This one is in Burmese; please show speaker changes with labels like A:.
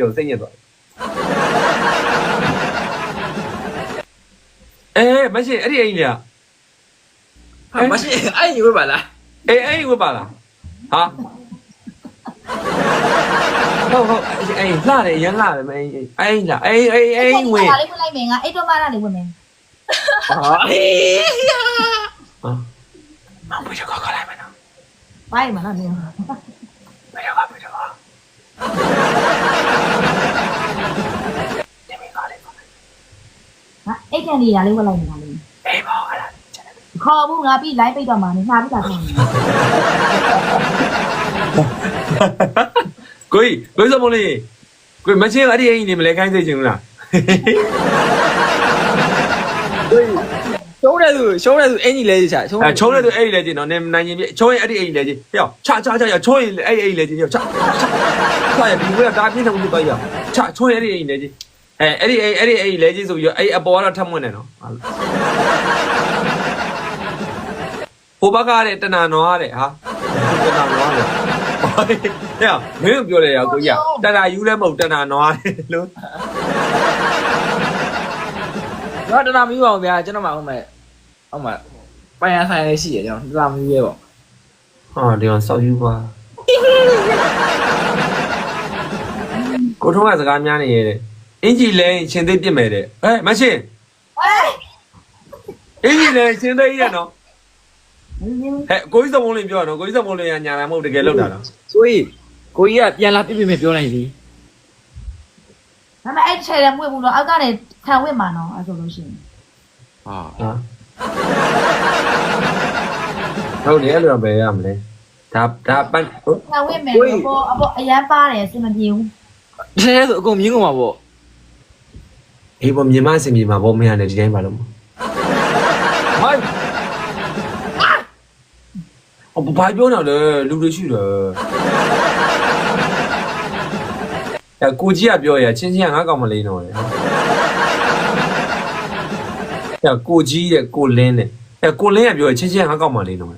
A: တော့စိတ်ညစ်သွားမရှိအဲ့ဒီအိမ်ကြီးက
B: မရှိအဲ့ဒီဝဲပါလား
A: အဲ့ဒီဝတ်ပါလားဟာဟုတ်အဲ့လှတယ်ရမ်းလှတယ်မအဲ့လားအဲ့ဝင်
C: ဒါလေးဝင်လိုက်မယ်ငါအဲ့တော့မှလာလေးဝင်မယ်
B: ဟာအေး
A: မောင်ဘယ်တော့ခေါ်လိုက်မနော်
C: ဘာမှမလာနေ
A: ဘယ်တော့ဟာ
C: အဲ့ကန်လေးဒါလေးဝင်လိုက်နေတာလေး
A: အေးပါအဲ့ဒါ
C: ခေါ်ဘူးငါပြီး live ပိတ်တော့မှာနေငါပြီးတာဆုံး
A: ကိုစမလေးကိုမချင်းအဲ့ဒီအိမ်နေမလဲခိုင်းသိချင်ဘူးလား
B: ရှုံးတဲ့သူအင်ကြီးလဲချရှုံး
A: ချုံးတဲ့သူအဲ့ဒီလဲချင်းနော်နေနိုင်ရင်ပြချုံးရင်အဲ့ဒီအိမ်လဲချင်းဟဲ့ချချုံးရင်အဲ့အိမ်လဲချင်းချရဒီကွာတာပြင်းတယ်ဘူးတော့ရချုံးရင်အဲ့ဒီအိမ်လဲချင်းအဲ့ဒီအိမ်လဲချင်းဆိုပြီးတော့အဲ့အပေါ်ကတော့ထပ်မွန်းနေနော်ဟိုဘက်ကတဲ့တဏ္ဍာနွားတဲ့ဟာတဏ္ဍာနွားတဲ့ဟဲ့မင်းပြောတယ်ရကိုကြီးတဏ္ဍာယူလည်းမဟုတ်တဏ္ဍာနွားတယ်လို့
B: တော့တနာမီးပါအောင်ဗျာကျွန်တော်မှဟုတ်မယ်ပိုင်ရဆိုင်လေးရှိရကျွန်တော်တနာမီးရဲပေါ့
A: ဟာဒီအောင်စောက်ယူပါကိုထုံးကစကားများနေရဲ့အင်ကြီးလဲရှင်သိပြစ်မယ်တဲ့မရှင်အင်ကြီးလဲရှင်သိရနော်ကိုကြီးစမုံးလေးပြောတော့ကိုကြီးစမုံးလေးကညာလာမဟုတ်တကယ်လောက်တာလား
B: ကိုကြီးကပြန်လာပြပြမယ်ပြောလိုက်ပြီ
C: ဒါပေမဲ့အဲ့ချဲတယ်မွေးဘူးတော့အောက်ကနေခံဝစ်မှာနော်အဲ့ဆိုလို့ရှိရင်
A: ဟုတ်တယ်အဲ့လိုပဲရမလဲဒါပန်း
C: ခံဝစ်မယ်ပေါ့အရန်ပါတယ်စင်မပြေဘူး
B: တဲဆိုအကုန်မြင်းကုန်ပါပေါ့
A: အေးပေါ့မြင်မစင်မြင်မှာပေါ့မရနဲ့ဒီတိုင်းပါလို့ဟိုင်းဘာပြောနေလဲလူတွေရှိတယ်ကိုကြီးကပြောရချင်းချင်းကငါကောင်မလေးတော့လေကိုကြီးတဲ့ကိုလင်းတဲ့ကိုလင်းကပြောရချင်းချင်းငါကောင်မလေးတော့